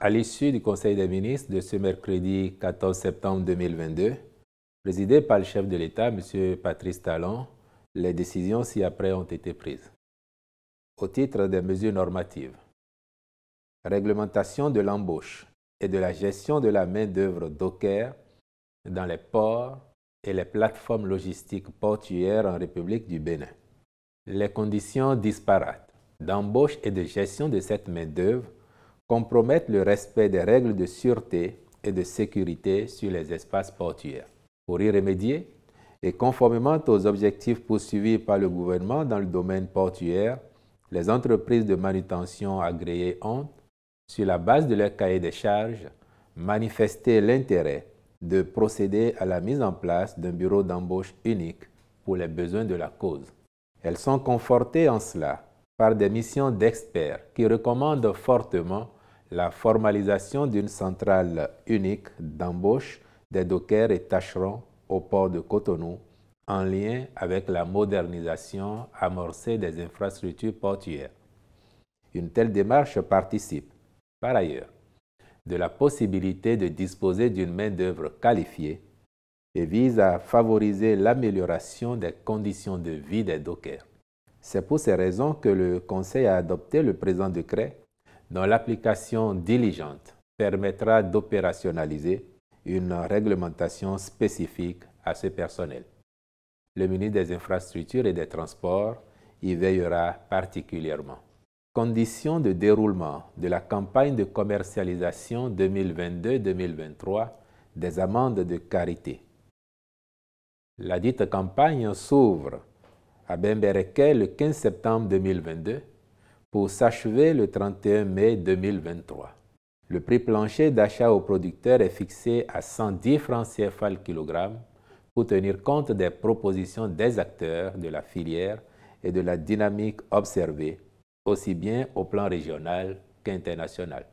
À l'issue du Conseil des ministres de ce mercredi 14 septembre 2022, présidé par le chef de l'État, M. Patrice Talon, les décisions ci-après ont été prises. Au titre des mesures normatives, réglementation de l'embauche et de la gestion de la main-d'œuvre docker dans les ports et les plateformes logistiques portuaires en République du Bénin. Les conditions disparates d'embauche et de gestion de cette main-d'œuvre compromettent le respect des règles de sûreté et de sécurité sur les espaces portuaires. Pour y remédier, et conformément aux objectifs poursuivis par le gouvernement dans le domaine portuaire, les entreprises de manutention agréées ont, sur la base de leur cahier des charges, manifesté l'intérêt de procéder à la mise en place d'un bureau d'embauche unique pour les besoins de la cause. Elles sont confortées en cela par des missions d'experts qui recommandent fortement la formalisation d'une centrale unique d'embauche des dockers et tâcherons au port de Cotonou en lien avec la modernisation amorcée des infrastructures portuaires. Une telle démarche participe, par ailleurs, de la possibilité de disposer d'une main-d'œuvre qualifiée et vise à favoriser l'amélioration des conditions de vie des dockers. C'est pour ces raisons que le Conseil a adopté le présent décret dont l'application diligente permettra d'opérationnaliser une réglementation spécifique à ce personnel. Le ministre des Infrastructures et des Transports y veillera particulièrement. Conditions de déroulement de la campagne de commercialisation 2022-2023 des amendes de karité. La dite campagne s'ouvre à Bembereke le 15 septembre 2022 pour s'achever le 31 mai 2023. Le prix plancher d'achat aux producteurs est fixé à 110 francs CFA le kilogramme pour tenir compte des propositions des acteurs de la filière et de la dynamique observée, aussi bien au plan régional qu'international.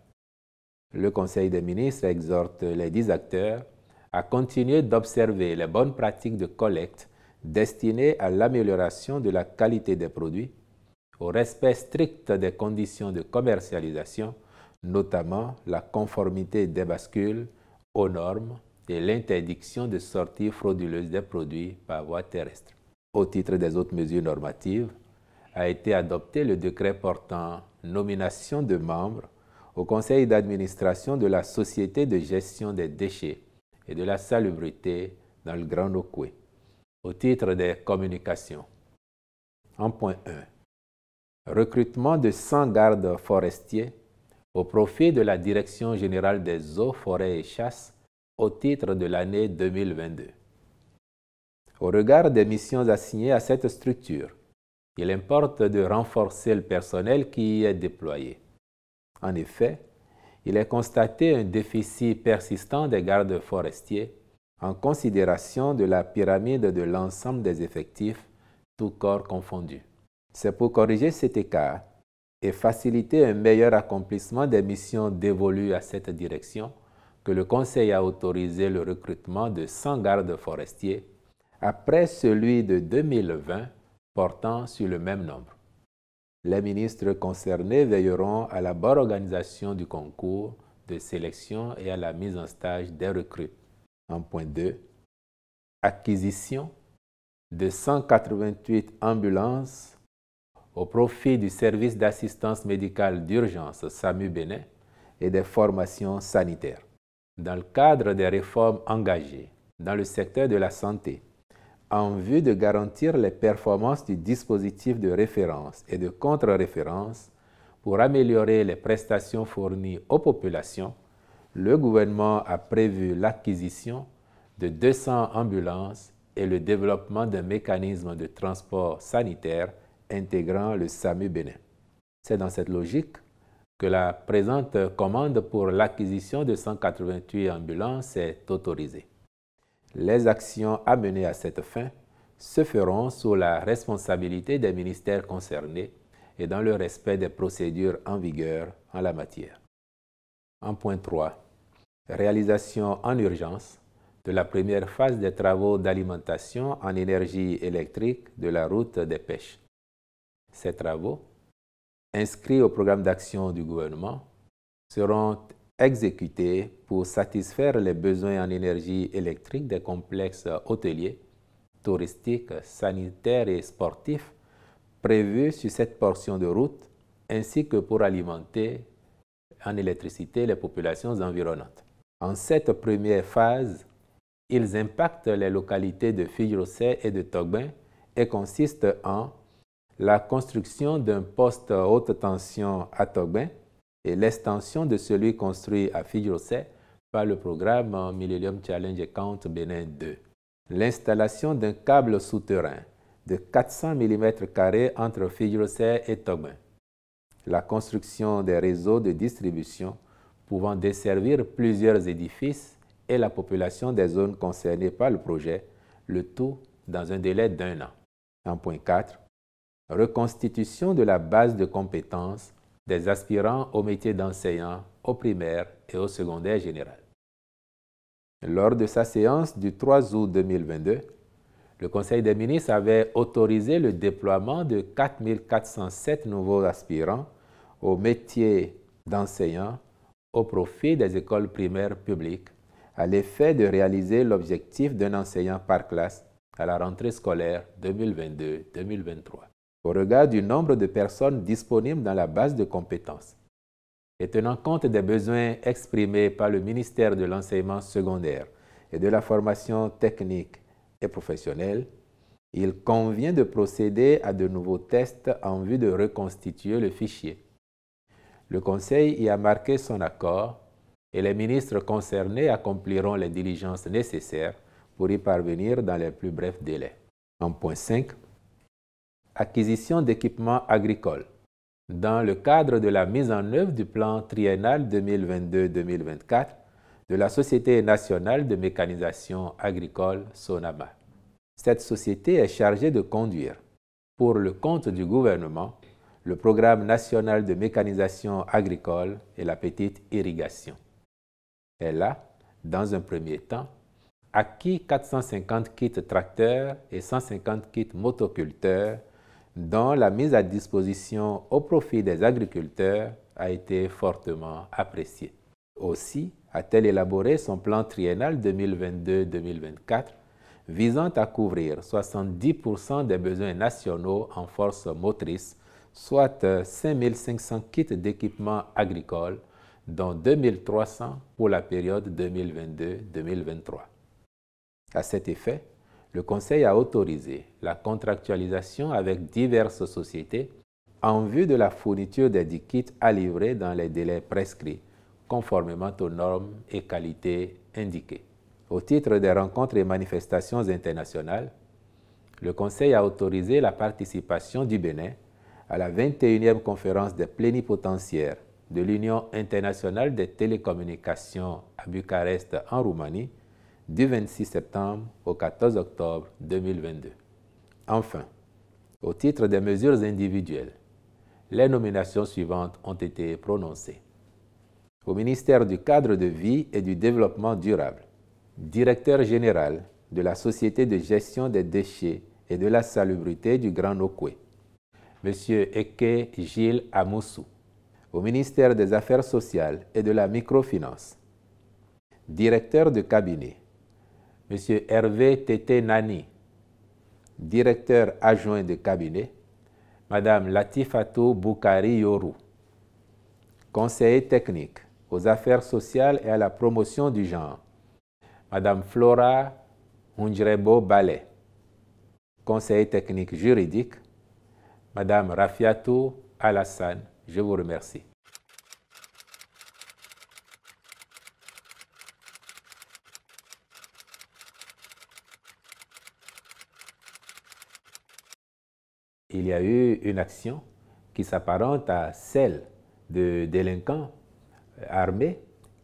Le Conseil des ministres exhorte les 10 acteurs à continuer d'observer les bonnes pratiques de collecte destinées à l'amélioration de la qualité des produits, au respect strict des conditions de commercialisation, notamment la conformité des bascules aux normes et l'interdiction de sortie frauduleuse des produits par voie terrestre. Au titre des autres mesures normatives, a été adopté le décret portant nomination de membres au conseil d'administration de la Société de gestion des déchets et de la salubrité dans le Grand Nokoué. Au titre des communications, en point 1, recrutement de 100 gardes forestiers au profit de la Direction générale des eaux, forêts et chasses au titre de l'année 2022. Au regard des missions assignées à cette structure, il importe de renforcer le personnel qui y est déployé. En effet, il est constaté un déficit persistant des gardes forestiers en considération de la pyramide de l'ensemble des effectifs, tous corps confondus. C'est pour corriger cet écart et faciliter un meilleur accomplissement des missions dévolues à cette direction que le Conseil a autorisé le recrutement de 100 gardes forestiers après celui de 2020 portant sur le même nombre. Les ministres concernés veilleront à la bonne organisation du concours de sélection et à la mise en stage des recrues. En point 2, acquisition de 188 ambulances au profit du service d'assistance médicale d'urgence SAMU Bénin et des formations sanitaires. Dans le cadre des réformes engagées dans le secteur de la santé, en vue de garantir les performances du dispositif de référence et de contre-référence pour améliorer les prestations fournies aux populations, le gouvernement a prévu l'acquisition de 200 ambulances et le développement d'un mécanisme de transport sanitaire intégrant le SAMU Bénin. C'est dans cette logique que la présente commande pour l'acquisition de 188 ambulances est autorisée. Les actions à mener à cette fin se feront sous la responsabilité des ministères concernés et dans le respect des procédures en vigueur en la matière. En point 3, réalisation en urgence de la première phase des travaux d'alimentation en énergie électrique de la route des pêches. Ces travaux, inscrits au programme d'action du gouvernement, seront exécutés pour satisfaire les besoins en énergie électrique des complexes hôteliers, touristiques, sanitaires et sportifs prévus sur cette portion de route, ainsi que pour alimenter en électricité les populations environnantes. En cette première phase, ils impactent les localités de Fidjrosset et de Togbin et consistent en la construction d'un poste haute tension à Togbin et l'extension de celui construit à Fidjrosset par le programme Millennium Challenge Account Bénin 2. L'installation d'un câble souterrain de 400 mm² entre Fidjrosset et Togbin. La construction des réseaux de distribution pouvant desservir plusieurs édifices et la population des zones concernées par le projet, le tout dans un délai d'1 an. En point 4, reconstitution de la base de compétences des aspirants au métier d'enseignant au primaire et au secondaire général. Lors de sa séance du 3 août 2022, le Conseil des ministres avait autorisé le déploiement de 4 407 nouveaux aspirants au métier d'enseignant au profit des écoles primaires publiques, à l'effet de réaliser l'objectif d'un enseignant par classe à la rentrée scolaire 2022-2023. Au regard du nombre de personnes disponibles dans la base de compétences et tenant compte des besoins exprimés par le ministère de l'enseignement secondaire et de la formation technique et professionnelle, il convient de procéder à de nouveaux tests en vue de reconstituer le fichier. Le Conseil y a marqué son accord et les ministres concernés accompliront les diligences nécessaires pour y parvenir dans les plus brefs délais. En point 5, acquisition d'équipements agricoles. Dans le cadre de la mise en œuvre du plan triennal 2022-2024 de la Société nationale de mécanisation agricole SONAMA. Cette société est chargée de conduire, pour le compte du gouvernement, le programme national de mécanisation agricole et la petite irrigation. Elle a, dans un premier temps, acquis 450 kits tracteurs et 150 kits motoculteurs dont la mise à disposition au profit des agriculteurs a été fortement appréciée. Aussi a-t-elle élaboré son plan triennal 2022-2024 visant à couvrir 70% des besoins nationaux en force motrice, soit 5 500 kits d'équipements agricoles, dont 2 300 pour la période 2022-2023. À cet effet, le Conseil a autorisé la contractualisation avec diverses sociétés en vue de la fourniture des dits kits à livrer dans les délais prescrits, conformément aux normes et qualités indiquées. Au titre des rencontres et manifestations internationales, le Conseil a autorisé la participation du Bénin à la 21e conférence des plénipotentiaires de l'Union internationale des télécommunications à Bucarest en Roumanie du 26 septembre au 14 octobre 2022. Enfin, au titre des mesures individuelles, les nominations suivantes ont été prononcées. Au ministère du Cadre de vie et du Développement durable, directeur général de la Société de gestion des déchets et de la salubrité du Grand Nokoué, M. Eke Gilles Amoussou. Au ministère des Affaires sociales et de la microfinance, directeur de cabinet, M. Hervé Tété Nani, directeur adjoint de cabinet, Mme Latifatou Boukari Yorou, conseiller technique aux affaires sociales et à la promotion du genre, Mme Flora Hunjrebo Balé, conseiller technique juridique, Mme Rafiatou Alassane. Je vous remercie. Il y a eu une action qui s'apparente à celle de délinquants armés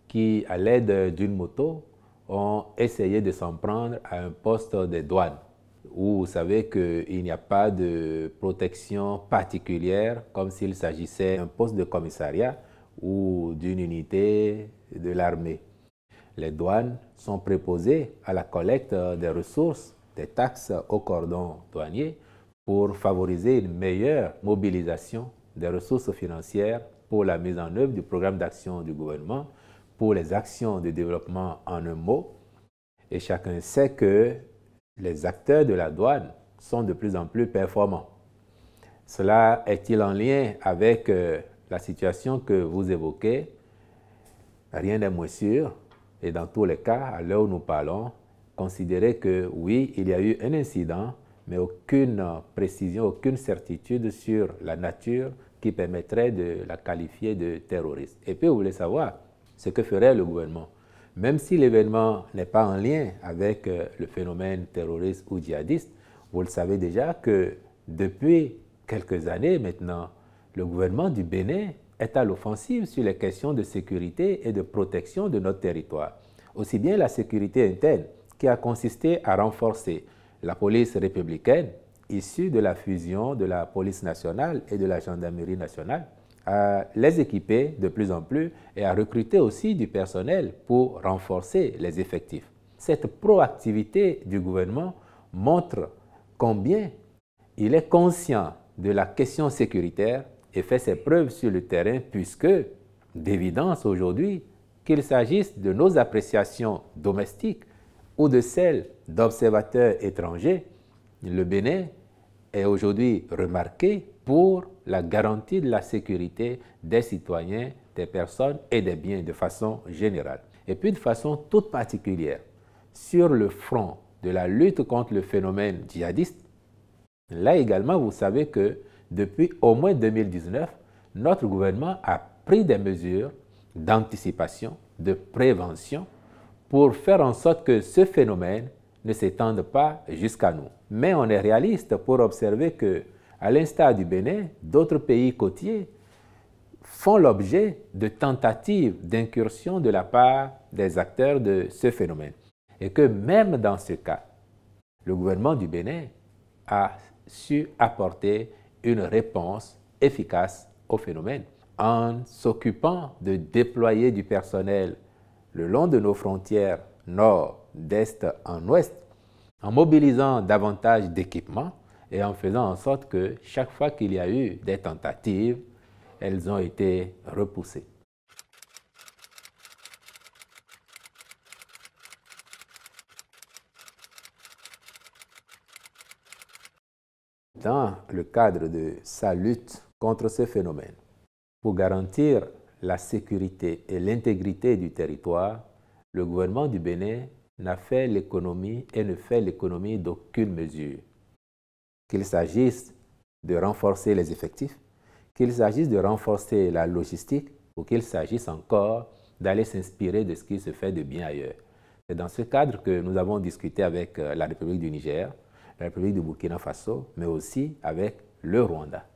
qui, à l'aide d'une moto, ont essayé de s'en prendre à un poste de douane où vous savez qu'il n'y a pas de protection particulière comme s'il s'agissait d'un poste de commissariat ou d'une unité de l'armée. Les douanes sont préposées à la collecte des ressources, des taxes au cordon douanier pour favoriser une meilleure mobilisation des ressources financières pour la mise en œuvre du programme d'action du gouvernement pour les actions de développement en un mot, et chacun sait que les acteurs de la douane sont de plus en plus performants. Cela est-il en lien avec la situation que vous évoquez? Rien n'est moins sûr, et dans tous les cas, à l'heure où nous parlons, considérez que oui, il y a eu un incident, mais aucune précision, aucune certitude sur la nature qui permettrait de la qualifier de terroriste. Et puis, vous voulez savoir ce que ferait le gouvernement. Même si l'événement n'est pas en lien avec le phénomène terroriste ou djihadiste, vous le savez déjà que depuis quelques années maintenant, le gouvernement du Bénin est à l'offensive sur les questions de sécurité et de protection de notre territoire. Aussi bien la sécurité interne, qui a consisté à renforcer la police républicaine, issue de la fusion de la police nationale et de la gendarmerie nationale, à les équiper de plus en plus et à recruter aussi du personnel pour renforcer les effectifs. Cette proactivité du gouvernement montre combien il est conscient de la question sécuritaire et fait ses preuves sur le terrain puisque, d'évidence aujourd'hui, qu'il s'agisse de nos appréciations domestiques ou de celles d'observateurs étrangers, le Bénin est aujourd'hui remarqué pour la garantie de la sécurité des citoyens, des personnes et des biens de façon générale. Et puis de façon toute particulière, sur le front de la lutte contre le phénomène djihadiste, là également, vous savez que depuis au moins 2019, notre gouvernement a pris des mesures d'anticipation, de prévention, pour faire en sorte que ce phénomène ne s'étende pas jusqu'à nous. Mais on est réaliste pour observer que, à l'instar du Bénin, d'autres pays côtiers font l'objet de tentatives d'incursion de la part des acteurs de ce phénomène. Et que même dans ce cas, le gouvernement du Bénin a su apporter une réponse efficace au phénomène en s'occupant de déployer du personnel le long de nos frontières nord, d'est en ouest, en mobilisant davantage d'équipements et en faisant en sorte que chaque fois qu'il y a eu des tentatives, elles ont été repoussées. Dans le cadre de sa lutte contre ce phénomène, pour garantir la sécurité et l'intégrité du territoire, le gouvernement du Bénin n'a fait l'économie et ne fait l'économie d'aucune mesure. Qu'il s'agisse de renforcer les effectifs, qu'il s'agisse de renforcer la logistique ou qu'il s'agisse encore d'aller s'inspirer de ce qui se fait de bien ailleurs. C'est dans ce cadre que nous avons discuté avec la République du Niger, la République du Burkina Faso, mais aussi avec le Rwanda.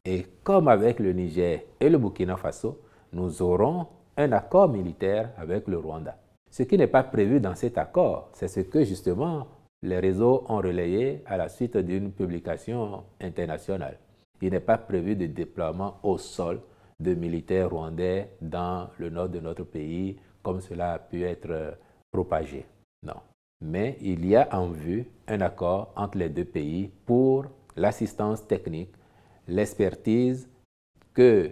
Et comme avec le Niger et le Burkina Faso, nous aurons un accord militaire avec le Rwanda. Ce qui n'est pas prévu dans cet accord, c'est ce que justement les réseaux ont relayé à la suite d'une publication internationale. Il n'est pas prévu de déploiement au sol de militaires rwandais dans le nord de notre pays, comme cela a pu être propagé. Non. Mais il y a en vue un accord entre les deux pays pour l'assistance technique, l'expertise que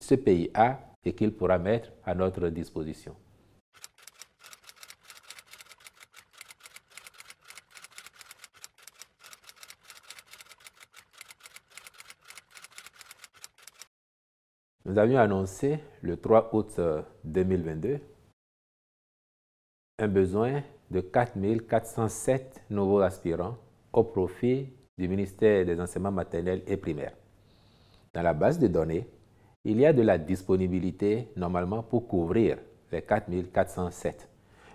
ce pays a et qu'il pourra mettre à notre disposition. Nous avions annoncé le 3 août 2022 un besoin de 4 407 nouveaux aspirants au profit du ministère des Enseignements maternels et primaires. Dans la base de données, il y a de la disponibilité normalement pour couvrir les 4 407.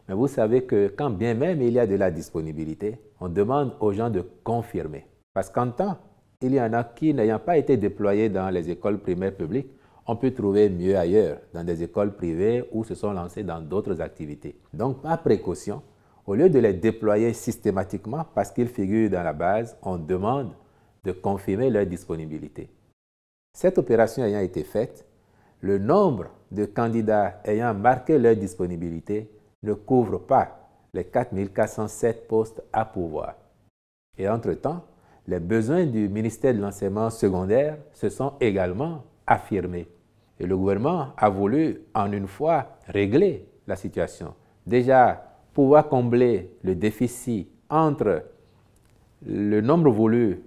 Mais vous savez que quand bien même il y a de la disponibilité, on demande aux gens de confirmer. Parce qu'en temps, il y en a qui, n'ayant pas été déployés dans les écoles primaires publiques, on peut trouver mieux ailleurs, dans des écoles privées ou se sont lancés dans d'autres activités. Donc, par précaution, au lieu de les déployer systématiquement parce qu'ils figurent dans la base, on demande de confirmer leur disponibilité. Cette opération ayant été faite, le nombre de candidats ayant marqué leur disponibilité ne couvre pas les 4 407 postes à pourvoir. Et entre-temps, les besoins du ministère de l'enseignement secondaire se sont également affirmés. Et le gouvernement a voulu en une fois régler la situation. Déjà, pouvoir combler le déficit entre le nombre voulu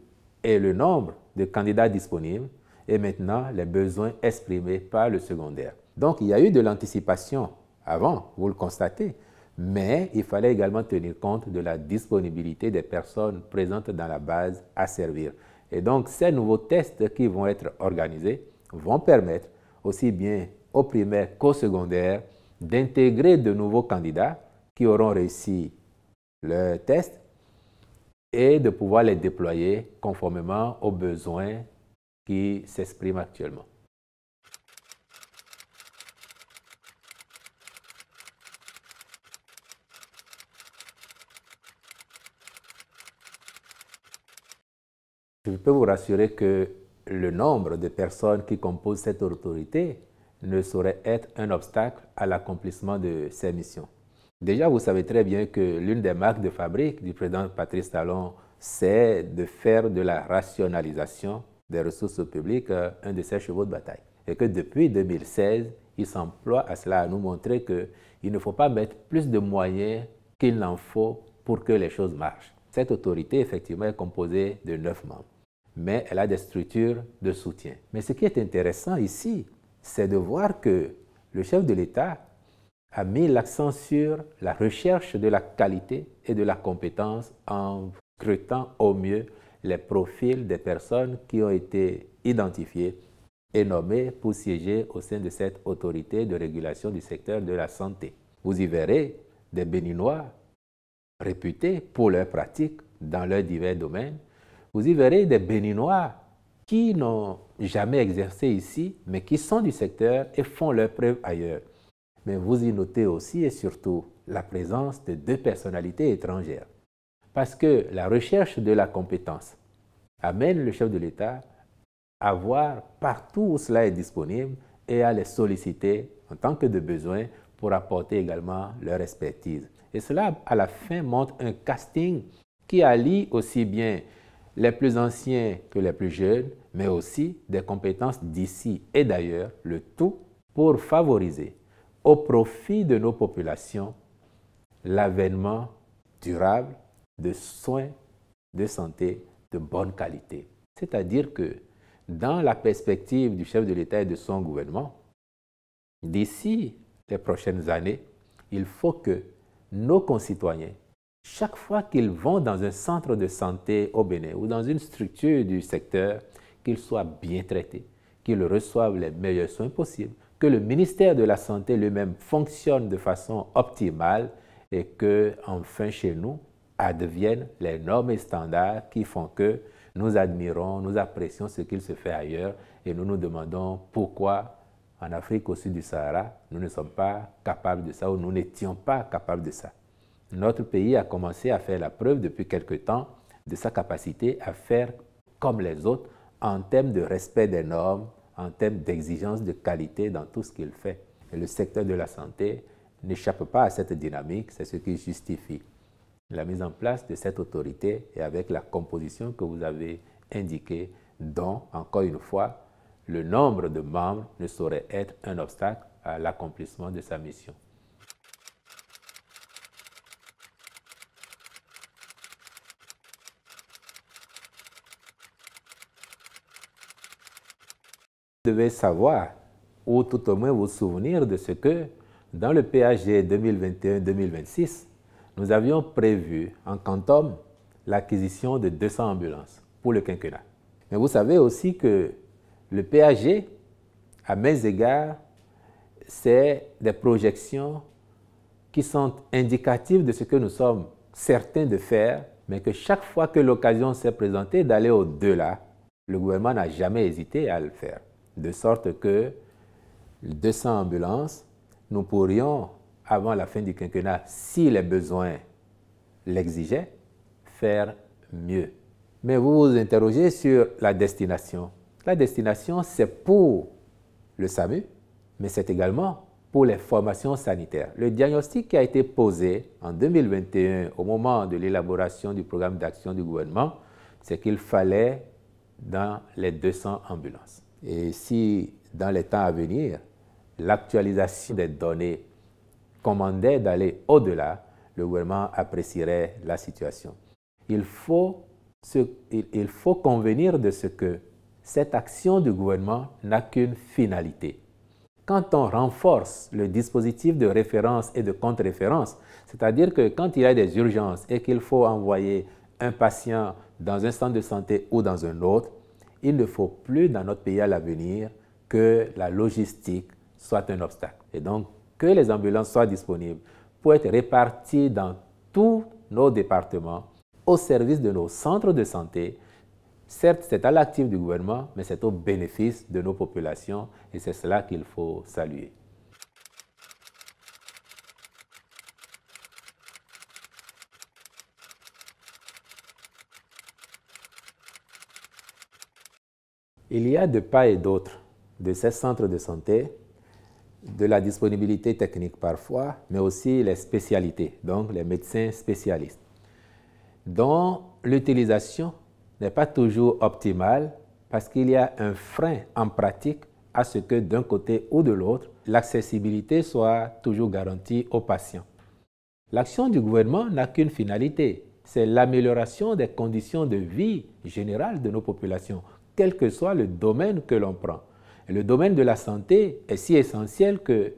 et le nombre de candidats disponibles et maintenant les besoins exprimés par le secondaire. Donc, il y a eu de l'anticipation avant, vous le constatez, mais il fallait également tenir compte de la disponibilité des personnes présentes dans la base à servir. Et donc, ces nouveaux tests qui vont être organisés vont permettre aussi bien au primaire qu'au secondaire d'intégrer de nouveaux candidats qui auront réussi le test et de pouvoir les déployer conformément aux besoins qui s'expriment actuellement. Je peux vous rassurer que le nombre de personnes qui composent cette autorité ne saurait être un obstacle à l'accomplissement de ces missions. Déjà, vous savez très bien que l'une des marques de fabrique du président Patrice Talon, c'est de faire de la rationalisation des ressources publiques un de ses chevaux de bataille. Et que depuis 2016, il s'emploie à cela, à nous montrer qu'il ne faut pas mettre plus de moyens qu'il n'en faut pour que les choses marchent. Cette autorité, effectivement, est composée de 9 membres, mais elle a des structures de soutien. Mais ce qui est intéressant ici, c'est de voir que le chef de l'État a mis l'accent sur la recherche de la qualité et de la compétence en recrutant au mieux les profils des personnes qui ont été identifiées et nommées pour siéger au sein de cette autorité de régulation du secteur de la santé. Vous y verrez des Béninois réputés pour leurs pratiques dans leurs divers domaines. Vous y verrez des Béninois qui n'ont jamais exercé ici, mais qui sont du secteur et font leurs preuves ailleurs. Mais vous y notez aussi et surtout la présence de 2 personnalités étrangères. Parce que la recherche de la compétence amène le chef de l'État à voir partout où cela est disponible et à les solliciter en tant que de besoin pour apporter également leur expertise. Et cela, à la fin, montre un casting qui allie aussi bien les plus anciens que les plus jeunes, mais aussi des compétences d'ici et d'ailleurs, le tout pour favoriser au profit de nos populations l'avènement durable de soins de santé de bonne qualité. C'est-à-dire que dans la perspective du chef de l'État et de son gouvernement, d'ici les prochaines années, il faut que nos concitoyens, chaque fois qu'ils vont dans un centre de santé au Bénin ou dans une structure du secteur, qu'ils soient bien traités, qu'ils reçoivent les meilleurs soins possibles, que le ministère de la Santé lui-même fonctionne de façon optimale et que, enfin, chez nous, adviennent les normes et standards qui font que nous admirons, nous apprécions ce qu'il se fait ailleurs et nous nous demandons pourquoi en Afrique au sud du Sahara, nous ne sommes pas capables de ça ou nous n'étions pas capables de ça. Notre pays a commencé à faire la preuve depuis quelque temps de sa capacité à faire comme les autres en termes de respect des normes, en termes d'exigence de qualité dans tout ce qu'il fait. Et le secteur de la santé n'échappe pas à cette dynamique, c'est ce qui justifie la mise en place de cette autorité et avec la composition que vous avez indiquée, dont, encore une fois, le nombre de membres ne saurait être un obstacle à l'accomplissement de sa mission. Vous devez savoir, ou tout au moins vous souvenir de ce que, dans le PAG 2021-2026, nous avions prévu en quantum l'acquisition de 200 ambulances pour le quinquennat. Mais vous savez aussi que le PAG, à mains égards, c'est des projections qui sont indicatives de ce que nous sommes certains de faire, mais que chaque fois que l'occasion s'est présentée d'aller au-delà, le gouvernement n'a jamais hésité à le faire. De sorte que 200 ambulances, nous pourrions, avant la fin du quinquennat, si les besoins l'exigeaient, faire mieux. Mais vous vous interrogez sur la destination. La destination, c'est pour le SAMU, mais c'est également pour les formations sanitaires. Le diagnostic qui a été posé en 2021 au moment de l'élaboration du programme d'action du gouvernement, c'est qu'il fallait dans les 200 ambulances. Et si, dans les temps à venir, l'actualisation des données commandait d'aller au-delà, le gouvernement apprécierait la situation. Il faut convenir de ce que cette action du gouvernement n'a qu'une finalité. Quand on renforce le dispositif de référence et de contre-référence, c'est-à-dire que quand il y a des urgences et qu'il faut envoyer un patient dans un centre de santé ou dans un autre, il ne faut plus dans notre pays à l'avenir que la logistique soit un obstacle. Et donc, que les ambulances soient disponibles pour être réparties dans tous nos départements au service de nos centres de santé. Certes, c'est à l'actif du gouvernement, mais c'est au bénéfice de nos populations et c'est cela qu'il faut saluer. Il y a de part et d'autre de ces centres de santé de la disponibilité technique parfois, mais aussi les spécialités, donc les médecins spécialistes, dont l'utilisation n'est pas toujours optimale parce qu'il y a un frein en pratique à ce que d'un côté ou de l'autre, l'accessibilité soit toujours garantie aux patients. L'action du gouvernement n'a qu'une finalité, c'est l'amélioration des conditions de vie générales de nos populations, quel que soit le domaine que l'on prend. Et le domaine de la santé est si essentiel que,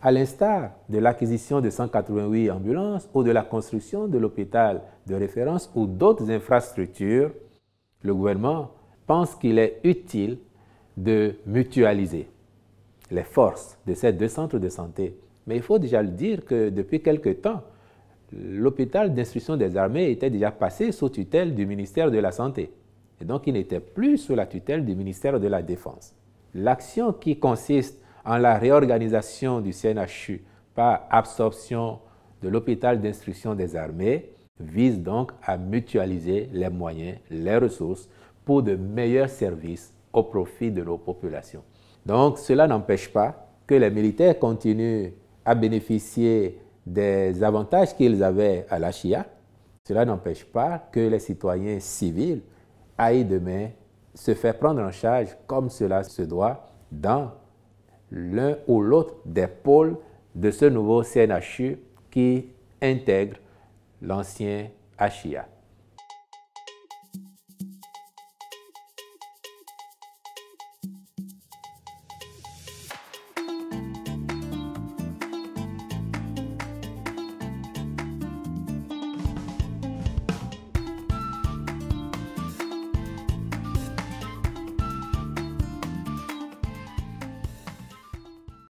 à l'instar de l'acquisition de 188 ambulances ou de la construction de l'hôpital de référence ou d'autres infrastructures, le gouvernement pense qu'il est utile de mutualiser les forces de ces deux centres de santé. Mais il faut déjà le dire que depuis quelque temps, l'hôpital d'instruction des armées était déjà passé sous tutelle du ministère de la Santé. Et donc, il n'était plus sous la tutelle du ministère de la Défense. L'action qui consiste en la réorganisation du CNHU par absorption de l'hôpital d'instruction des armées vise donc à mutualiser les moyens, les ressources pour de meilleurs services au profit de nos populations. Donc, cela n'empêche pas que les militaires continuent à bénéficier des avantages qu'ils avaient à la CIA. Cela n'empêche pas que les citoyens civils aillent demain se faire prendre en charge comme cela se doit dans l'un ou l'autre des pôles de ce nouveau CNHU qui intègre l'ancien HIA.